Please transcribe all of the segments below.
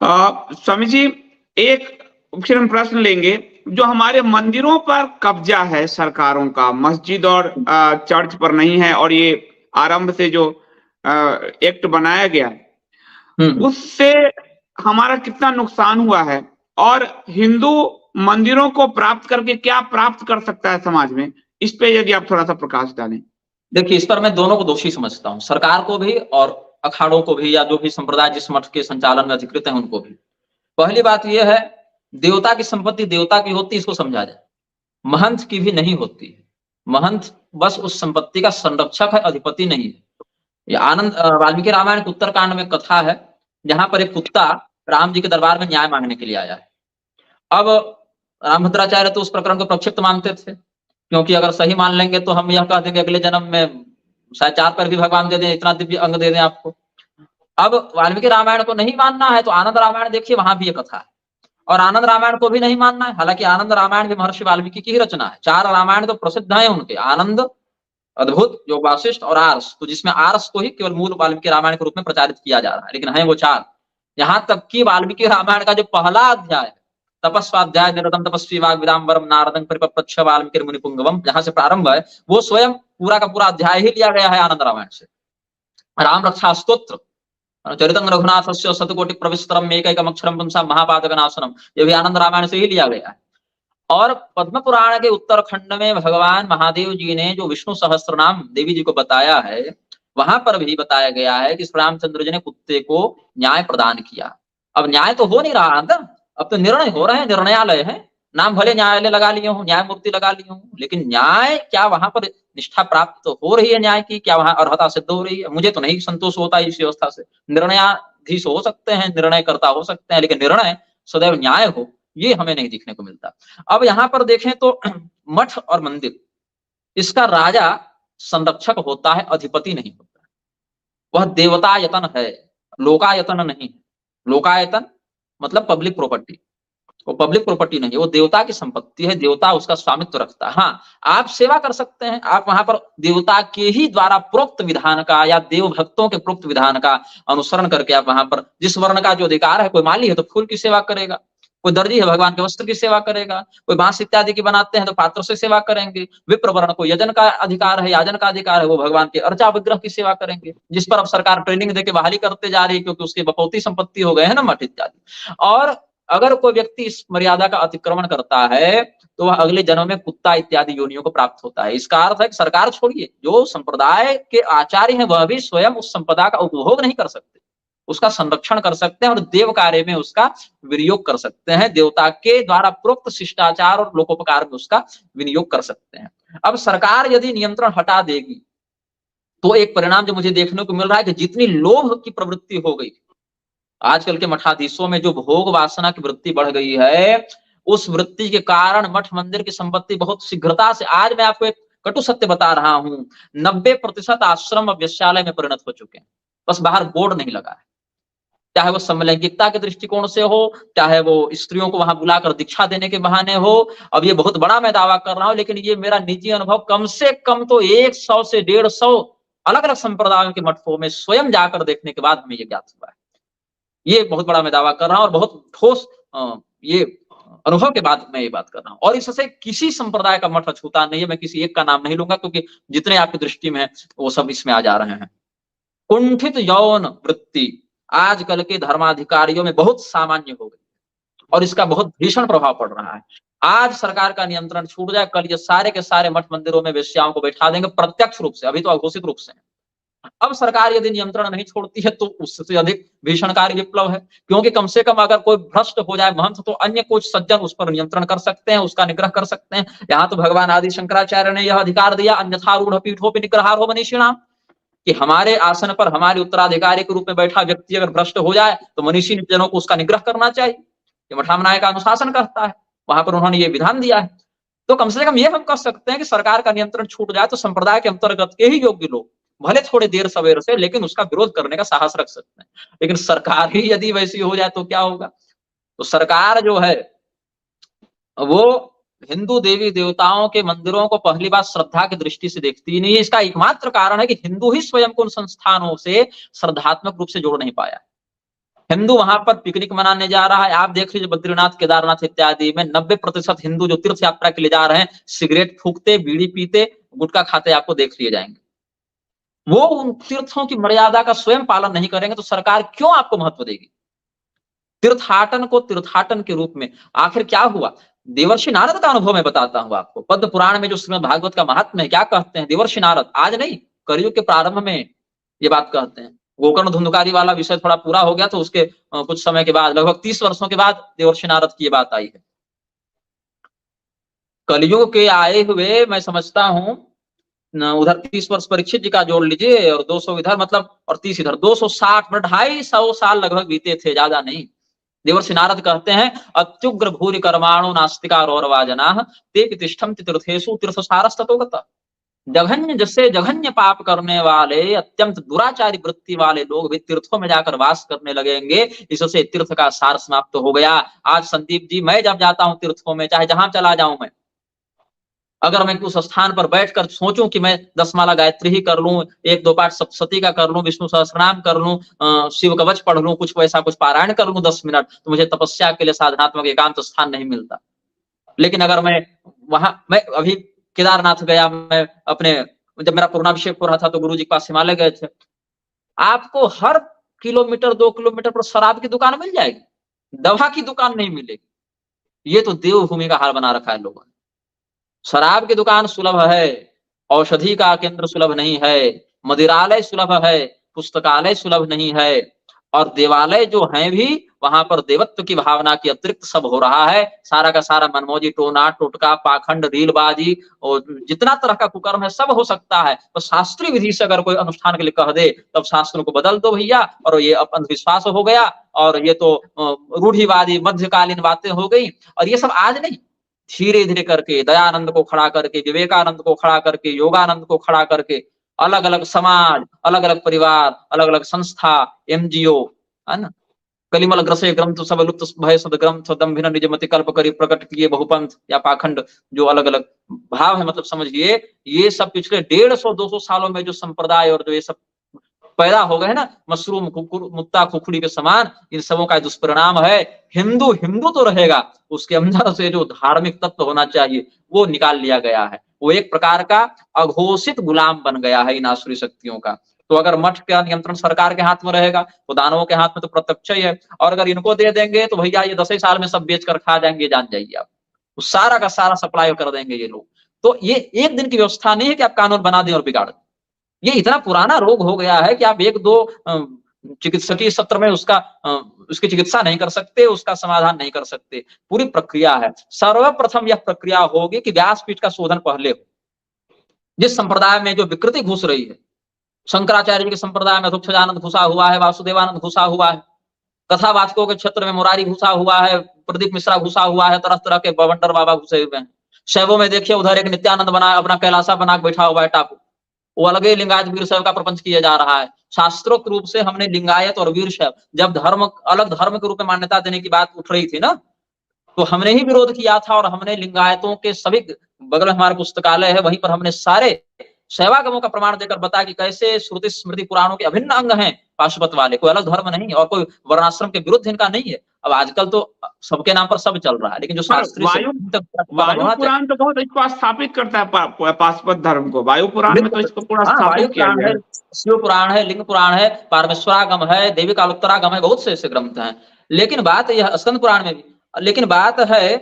स्वामी जी, एक फिर हम प्रश्न लेंगे। जो हमारे मंदिरों पर कब्जा है सरकारों का, मस्जिद और चर्च पर नहीं है, और ये आरंभ से जो एक्ट बनाया गया, हम्म। उससे हमारा कितना नुकसान हुआ है, और हिंदू मंदिरों को प्राप्त करके क्या प्राप्त कर सकता है समाज में, इस पे यदि आप थोड़ा सा प्रकाश डालें। देखिए, इस पर मैं दोनों को दोषी समझता हूँ, सरकार को भी और अखाड़ों को भी, या जो भी संप्रदाय जिस मठ के संचालन में अधिकृत है उनको भी। पहली बात यह है, देवता की संपत्ति देवता की होती है, इसको समझा जाए। महंत की भी नहीं होती है। महंत बस उस संपत्ति का संरक्षक है, अधिपति नहीं है। ये आनंद वाल्मीकि रामायण के उत्तरकांड में कथा है, जहां पर एक कुत्ता राम जी के दरबार में न्याय मांगने के लिए आया है। अब रामभद्राचार्य तो उस प्रकरण को प्रक्षिप्त मानते थे, क्योंकि अगर सही मान लेंगे तो हम यह कह देंगे अगले जन्म में शायद 4 पैर भी भगवान दे दें, इतना दिव्य अंग दे दें आपको। अब वाल्मीकि रामायण को नहीं मानना है तो आनंद रामायण देखिए, वहां भी ये कथा है। और आनंद रामायण को भी नहीं मानना है, हालांकि आनंद रामायण भी महर्षि वाल्मीकि की ही रचना है। 4 रामायण तो प्रसिद्ध हैं उनके, आनंद, अद्भुत, जो वासिष्ठ और आर्ष, तो जिसमें आर्ष को ही केवल मूल वाल्मीकि रामायण के रूप में प्रचारित किया जा रहा है, लेकिन है वो 4। यहां तक कि वाल्मीकि रामायण का जो पहला अध्याय है, तपस्वाध्याय निरतम तपस्वी वाग विदाम्बरम नारदं परिपप्रच्छ वाल्मीकि मुनि पुंगवम, जहां से प्रारंभ है, वो स्वयं पूरा का पूरा अध्याय ही लिया गया है आनंद रामायण से। राम रक्षा स्तोत्र, चरितं रघुनाथस्य शतकोटि प्रविस्तरम एकैकम अक्षरम पुंसा महापातकनाशनम, ये भी आनंद रामायण से ही लिया गया है। और पद्म पुराण के उत्तरखंड में भगवान महादेव जी ने जो विष्णु सहस्त्र नाम देवी जी को बताया है, वहां पर भी बताया गया है कि श्री रामचंद्र जी ने कुत्ते को न्याय प्रदान किया। अब न्याय तो हो नहीं रहा था, अब तो निर्णय हो रहे हैं, निर्णयालय है। नाम भले न्यायालय लगा लिए हूँ, न्यायमूर्ति लगा लिए हूँ, लेकिन न्याय क्या वहां पर निष्ठा प्राप्त तो हो रही है न्याय की, क्या वहां अर्हता सिद्ध हो रही है? मुझे तो नहीं संतोष होता इस व्यवस्था से। निर्णयाधीश हो सकते हैं, निर्णयकर्ता हो सकते हैं, लेकिन निर्णय सदैव न्याय हो, ये हमें नहीं दिखने को मिलता। अब यहां पर देखें तो मठ और मंदिर, इसका राजा संरक्षक होता है, अधिपति नहीं होता। वह देवतायतन है, लोकायतन नहीं। लोकायतन मतलब पब्लिक प्रॉपर्टी, वो पब्लिक प्रॉपर्टी नहीं है, वो देवता की संपत्ति है, देवता उसका स्वामित्व रखता है। हाँ, आप सेवा कर सकते हैं, आप वहां पर देवता के ही द्वारा प्रोक्त विधान का या देव भक्तों के प्रोक्त विधान का अनुसरण करके आप वहां पर जिस वर्ण का जो अधिकार है, कोई माली है तो फूल की सेवा करेगा, कोई दर्जी है भगवान के वस्त्र की सेवा करेगा, कोई बांस इत्यादि की बनाते हैं तो पात्र से सेवा करेंगे, विप्र वर्ण को यजन का अधिकार है, याजन का अधिकार है, वो भगवान के अर्चा विग्रह की सेवा करेंगे, जिस पर अब सरकार ट्रेनिंग देके बहाली करते जा रही है, क्योंकि उसके बपौती संपत्ति हो गए हैं ना मठ इत्यादि। और अगर कोई व्यक्ति इस मर्यादा का अतिक्रमण करता है तो वह अगले जन्म में कुत्ता इत्यादि योनियों को प्राप्त होता है। इसका अर्थ है कि सरकार छोड़िए, जो संप्रदाय के आचार्य हैं वह भी स्वयं उस संपदा का उपभोग नहीं कर सकते, उसका संरक्षण कर सकते हैं और देव कार्य में उसका विनियोग कर सकते हैं, देवता के द्वारा प्रोक्त शिष्टाचार और लोकोपकार में उसका विनियोग कर सकते हैं। अब सरकार यदि नियंत्रण हटा देगी तो एक परिणाम जो मुझे देखने को मिल रहा है कि जितनी लोभ की प्रवृत्ति हो गई, आजकल के मठाधीशों में जो भोग वासना की वृत्ति बढ़ गई है, उस वृत्ति के कारण मठ मंदिर की संपत्ति बहुत शीघ्रता से, आज मैं आपको एक कटु सत्य बता रहा हूं, 90% आश्रम अब वेश्यालय में परिणत हो चुके हैं, बस बाहर बोर्ड नहीं लगा है। चाहे वो समलैंगिकता के दृष्टिकोण से हो, चाहे वो स्त्रियों को वहां बुलाकर दीक्षा देने के बहाने हो। अब ये बहुत बड़ा मैं दावा कर रहा हूं, लेकिन ये मेरा निजी अनुभव, कम से कम तो 100 से 150 अलग अलग संप्रदायों के मठों में स्वयं जाकर देखने के बाद हमें ये ज्ञात हुआ है। ये बहुत बड़ा मैं दावा कर रहा हूं और बहुत ठोस ये अनुभव के बाद मैं ये बात कर रहा हूं। और इससे किसी संप्रदाय का मठ अछूता नहीं है, मैं किसी एक का नाम नहीं लूंगा क्योंकि जितने आपकी दृष्टि में है वो सब इसमें आ जा रहे हैं। कुंठित यौन वृत्ति आजकल के धर्माधिकारियों में बहुत सामान्य हो गई और इसका बहुत भीषण प्रभाव पड़ रहा है। आज सरकार का नियंत्रण छूट जाए, कल ये सारे के सारे मठ मंदिरों में वेश्याओं को बैठा देंगे प्रत्यक्ष रूप से, अभी तो अघोषित रूप से। अब सरकार यदि नियंत्रण नहीं छोड़ती है तो उससे अधिक भीषणकारी विप्लव है, क्योंकि कम से कम अगर कोई भ्रष्ट हो जाए महंत तो अन्य कुछ सज्जन उस पर नियंत्रण कर सकते हैं, उसका निग्रह कर सकते हैं। यहाँ तो भगवान आदि शंकराचार्य ने यह अधिकार दिया, अन्यथा रूढ़ पीठोपि निग्रहारो मनीषिणाम, कि हमारे आसन पर हमारे उत्तराधिकारी के रूप में बैठा व्यक्ति अगर भ्रष्ट हो जाए तो मनीषी जनों को उसका निग्रह करना चाहिए। ये मठामनाय का अनुशासन कहता है, वहां पर उन्होंने ये विधान दिया है। तो कम से कम ये हम कह सकते हैं कि सरकार का नियंत्रण छूट जाए तो संप्रदाय के अंतर्गत के ही योग्य लोग भले थोड़े देर सवेर से, लेकिन उसका विरोध करने का साहस रख सकते हैं। लेकिन सरकार ही यदि वैसी हो जाए तो क्या होगा? तो सरकार जो है वो हिंदू देवी देवताओं के मंदिरों को पहली बात श्रद्धा की दृष्टि से देखती ही नहीं है। इसका एकमात्र कारण है कि हिंदू ही स्वयं को उन संस्थानों से श्रद्धात्मक रूप से जोड़ नहीं पाया। हिंदू वहां पर पिकनिक मनाने जा रहा है। आप देख लीजिए बद्रीनाथ, केदारनाथ इत्यादि में 90% हिंदू जो तीर्थ यात्रा के लिए जा रहे हैं, सिगरेट फूकते, बीड़ी पीते, गुटखा खाते आपको देख लिए जाएंगे। वो उन तीर्थों की मर्यादा का स्वयं पालन नहीं करेंगे तो सरकार क्यों आपको महत्व देगी? तीर्थाटन को तीर्थाटन के रूप में आखिर क्या हुआ? देवर्षि नारद का अनुभव मैं बताता हूं आपको। पद्म पुराण में जो श्रीमद् भागवत का महात्म्य है, क्या कहते हैं देवर्षि नारद? आज नहीं, कलयुग के प्रारंभ में ये बात कहते हैं। गोकर्ण धुंधकारी वाला विषय थोड़ा पूरा हो गया तो उसके कुछ समय के बाद, लगभग 30 वर्षों के बाद देवर्षि नारद की ये बात आई है। कलयुग के आए हुए मैं समझता हूं उधर 30 वर्ष परीक्षित जी का जोड़ लीजिए और 200 इधर, मतलब और 30 इधर, 260 250 साल लगभग बीते थे, ज्यादा नहीं। देवर्षि नारद कहते हैं अत्युग्र भूरि कर्माणु नास्तिका रौरवाजनाः ते तिष्ठन्ति तीर्थेषु तीर्थसारस्ततोगतः। जघन्य जैसे जघन्य पाप करने वाले, अत्यंत दुराचारी वृत्ति वाले लोग भी तीर्थों में जाकर वास करने लगेंगे। इससे तीर्थ का सार समाप्त हो गया। आज संदीप जी, मैं जब जाता हूं तीर्थों में, चाहे जहां चला जाऊं मैं, अगर मैं उस स्थान पर बैठकर सोचूं कि मैं 10 माला गायत्री ही कर लूं, 1-2 पाठ सप्तशती का कर लूं, विष्णु सहस्त्रनाम कर लूं, शिव कवच पढ़ लूं, कुछ वैसा कुछ पारायण कर लूं 10 मिनट, तो मुझे तपस्या के लिए साधनात्मक एकांत स्थान नहीं मिलता। लेकिन अगर मैं वहां, मैं अभी केदारनाथ गया, मैं अपने, जब मेरा पूर्णाभिषेक हो रहा था तो गुरु जी के पास हिमालय गए थे, आपको हर किलोमीटर 2 किलोमीटर पर शराब की दुकान मिल जाएगी, दवा की दुकान नहीं मिलेगी। ये तो देवभूमि का हाल बना रखा है लोगों ने। शराब की दुकान सुलभ है, औषधि का केंद्र सुलभ नहीं है, मदिरालय सुलभ है, पुस्तकालय सुलभ नहीं है, और देवालय जो हैं भी, वहां पर देवत्व की भावना की अतिरिक्त सब हो रहा है। सारा का सारा मनमौजी, टोना टोटका, पाखंड, रीलबाजी और जितना तरह का कुकर्म है सब हो सकता है। तो शास्त्रीय विधि से अगर कोई अनुष्ठान के लिए कह दे, तब शास्त्रों को बदल दो भैया, और ये अंधविश्वास हो गया, और ये तो रूढ़िवादी मध्यकालीन बातें हो गई। और ये सब आज नहीं, धीरे धीरे करके दयानंद को खड़ा करके, विवेकानंद को खड़ा करके, योगानंद को खड़ा करके, अलग अलग समाज, अलग अलग परिवार, अलग अलग संस्था, एनजीओ, है ना, कलिमल ग्रसे ग्रंथ सब लुप्त भय सद ग्रंथ दम्भिन निजमति कल्प करी प्रकट किए बहुपंथ या पाखंड, जो अलग अलग भाव है, मतलब समझिए ये सब पिछले 150-200 सालों में जो संप्रदाय और जो ये सब पैदा हो गए ना, मशरूम मुत्ता खुखड़ी के समान, इन सबों का दुष्परिणाम है। हिंदू हिंदू तो रहेगा, उसके अंदर से जो धार्मिक तत्व होना चाहिए वो निकाल लिया गया है। वो एक प्रकार का अघोषित गुलाम बन गया है इन आसुरी शक्तियों का। तो अगर मठ का नियंत्रण सरकार के हाथ में रहेगा, तो दानवों के हाथ में तो प्रत्यक्ष ही है, और अगर इनको दे देंगे तो भैया ये 10 ही साल में सब बेच कर खा जाएंगे, जान जाइए आप। वो सारा का सारा सप्लाई कर देंगे ये लोग। तो ये एक दिन की व्यवस्था नहीं है कि आप कानून बना दें और बिगाड़ दें। ये इतना पुराना रोग हो गया है कि आप 1-2 चिकित्सकीय सत्र में उसकी चिकित्सा नहीं कर सकते, उसका समाधान नहीं कर सकते। पूरी प्रक्रिया है। सर्वप्रथम यह प्रक्रिया होगी कि व्यासपीठ का शोधन पहले हो। जिस संप्रदाय में जो विकृति घुस रही है, शंकराचार्य जी के संप्रदाय में अधोक्षजानंद घुसा हुआ है, वासुदेवानंद घुसा हुआ है, कथावाचकों के क्षेत्र में मुरारी घुसा हुआ है, प्रदीप मिश्रा घुसा हुआ है, तरह तरह के बवंडर बाबा घुसे हुए हैं। शैवों में देखिए उधर एक नित्यानंद बना, अपना कैलासा बना बैठा हुआ है टापू, वो अलग ही लिंगायत वीर शैव का प्रपंच किया जा रहा है। शास्त्रोक्त रूप से हमने लिंगायत और वीर शैव, जब धर्म अलग धर्म के रूप में मान्यता देने की बात उठ रही थी ना, तो हमने ही विरोध किया था, और हमने लिंगायतों के सभी, बगल में हमारा पुस्तकालय है, वहीं पर हमने सारे शैवागमों का प्रमाण देकर बताया कि कैसे श्रुति स्मृति पुराणों के अभिन्न अंग हैं पाशुपत वाले, कोई अलग धर्म नहीं, और कोई वर्णाश्रम के विरुद्ध इनका नहीं है। अब आजकल तो सबके नाम पर सब चल रहा है, लेकिन जो शास्त्रीय वायु पुराण तो बहुत इसको स्थापित करता है पाशुपत धर्म को। वायु पुराण में तो इसको पूरा स्थापित किया गया है। शिव पुराण है, लिंग पुराण है, पारमेश्वरागम है, देवी कालोत्तरागम है, बहुत से ऐसे ग्रंथ हैं। लेकिन बात यह, स्कंद पुराण में भी, लेकिन बात है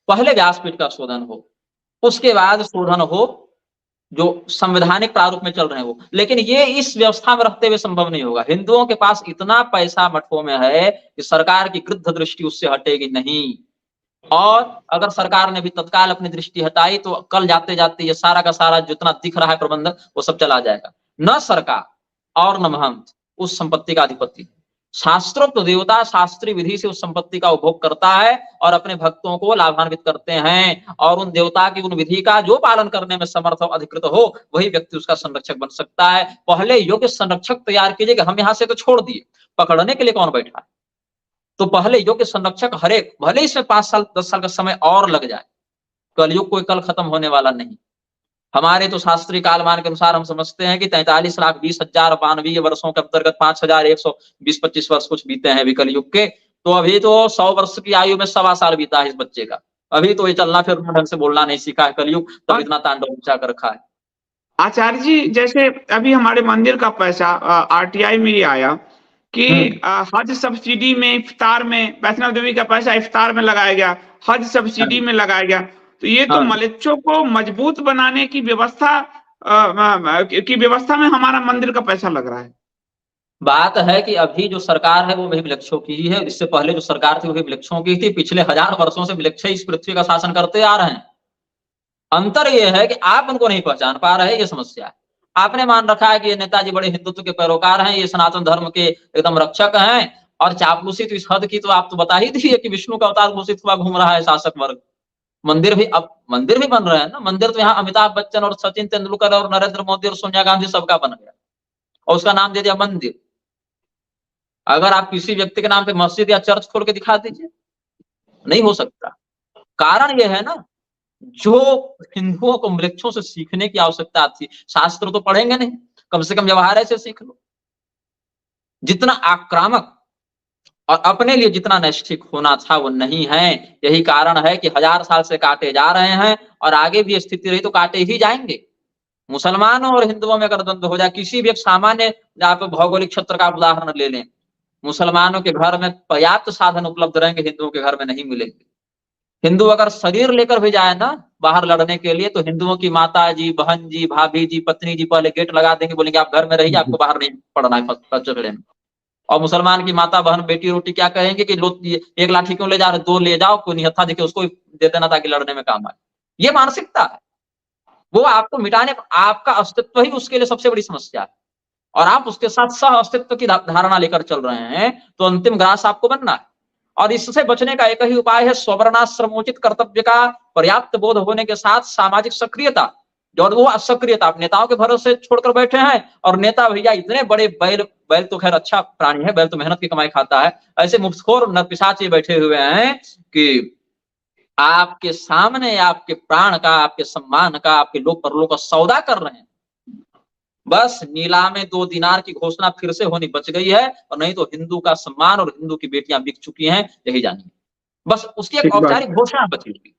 पहले व्यासपीठ का शोधन हो, उसके बाद शोधन हो जो संवैधानिक प्रारूप में चल रहे हैं वो। लेकिन ये इस व्यवस्था में रहते हुए संभव नहीं होगा। हिंदुओं के पास इतना पैसा मठों में है कि सरकार की गृध्र दृष्टि उससे हटेगी नहीं, और अगर सरकार ने भी तत्काल अपनी दृष्टि हटाई तो कल जाते जाते ये सारा का सारा जितना दिख रहा है प्रबंधन, वो सब चला जाएगा। न सरकार और न महंत उस संपत्ति का अधिपति। शास्त्रोक्त देवता शास्त्रीय विधि से उस संपत्ति का उपभोग करता है और अपने भक्तों को लाभान्वित करते हैं, और उन देवता की उन विधि का जो पालन करने में समर्थ और अधिकृत हो, वही व्यक्ति उसका संरक्षक बन सकता है। पहले योग्य संरक्षक तैयार कीजिए कि हम यहां से तो छोड़ दिए, पकड़ने के लिए कौन बैठा है। तो पहले योग्य संरक्षक हरेक, भले इसमें 5 साल 10 साल का समय और लग जाए, कलयुग कोई कल खत्म होने वाला नहीं। हमारे तो शास्त्रीय कालमान के अनुसार हम समझते हैं कि 43,20,000 मानवीय वर्षों के अंतर्गत 5,120-25 वर्ष कुछ बीते हैं अभी कलयुग के। तो अभी तो 100 वर्ष की आयु में 1.25 साल बीता है इस बच्चे का। अभी तो ये चलना फिरना ढंग से बोलना नहीं सीखा है कलयुग, तब इतना तांडव मचा कर रखा है। आचार्य जी, जैसे अभी हमारे मंदिर का पैसा आरटीआई में ये आया कि हज सब्सिडी में इफ्तार में वैष्णव देवी का पैसा इफ्तार में लगाया गया, हज सब्सिडी में लगाया गया। तो ये तो मलेच्छों को मजबूत बनाने की व्यवस्था में हमारा मंदिर का पैसा लग रहा है। बात है कि अभी जो सरकार है वो भी विलक्षों की ही है। इससे पहले जो सरकार थी वो भी विलक्षों की थी। पिछले 1000 वर्षों से विलक्ष इस पृथ्वी का शासन करते आ रहे हैं। अंतर यह है कि आप उनको नहीं पहचान पा रहे, ये समस्या है। आपने मान रखा है कि ये नेताजी बड़े हिंदुत्व के पैरोकार हैं, ये सनातन धर्म के एकदम रक्षक हैं, और चापलूसी तो इस हद की तो आप तो बता ही दी कि विष्णु का अवतार घोषित हुआ घूम रहा है शासक वर्ग। मंदिर भी अब मंदिर भी बन रहे हैं ना। मंदिर तो यहाँ अमिताभ बच्चन और सचिन तेंदुलकर और नरेंद्र मोदी और सोनिया गांधी सबका बन गया और उसका नाम दे दिया मंदिर। अगर आप किसी व्यक्ति के नाम पे मस्जिद या चर्च खोल के दिखा दीजिए, नहीं हो सकता। कारण यह है ना, जो हिंदुओं को वृक्षों से सीखने की आवश्यकता थी, शास्त्र तो पढ़ेंगे नहीं, कम से कम व्यवहार ऐसे सीख लो। जितना आक्रामक और अपने लिए जितना नैष्ठिक होना था वो नहीं है। यही कारण है कि 1000 साल से काटे जा रहे हैं और आगे भी स्थिति रही तो काटे ही जाएंगे। मुसलमानों और हिंदुओं में अगर द्वंद्व हो जाए, किसी भी एक सामान्य आप भौगोलिक क्षेत्र का उदाहरण ले लें, मुसलमानों के घर में पर्याप्त साधन उपलब्ध रहेंगे, हिंदुओं के घर में नहीं मिलेंगे। हिंदू अगर शरीर लेकर भी जाए ना बाहर लड़ने के लिए, तो हिंदुओं की माता जी, बहन जी, भाभी जी, पत्नी जी पहले गेट लगा देंगे, बोलेंगे आप घर में रहिए, आपको बाहर नहीं पड़ना है झगड़े में। और मुसलमान की माता बहन बेटी रोटी क्या कहेंगे कि लो 1 लाठी क्यों ले जा रहे, 2 ले जाओ, कोई निहत्था देखे उसको दे देना ताकि लड़ने में काम आए। ये मानसिकता है, वो आपको मिटाने, आपका अस्तित्व ही उसके लिए सबसे बड़ी समस्या है। और आप उसके साथ सह अस्तित्व की धारणा लेकर चल रहे हैं, तो अंतिम ग्रास आपको बनना है। और इससे बचने का एक ही उपाय है स्ववर्णाश्रमोचित कर्तव्य का पर्याप्त बोध होने के साथ सामाजिक सक्रियता। जो वो असक्रियता आप नेताओं के भरोसे छोड़कर बैठे हैं, और नेता भैया इतने बड़े बैल तो खैर अच्छा प्राणी है, बैल तो मेहनत की कमाई खाता है, ऐसे मुफ्तखोर नरपिशाच बैठे हुए हैं कि आपके सामने आपके प्राण का, आपके सम्मान का, आपके लोक परलोक का सौदा कर रहे हैं। बस नीलामे 2 दिनार की घोषणा फिर से होनी बच गई है, और नहीं तो हिंदू का सम्मान और हिंदू की बेटियां बिक चुकी हैं, यही जानिए। बस उसकी एक औपचारिक घोषणा बची हुई।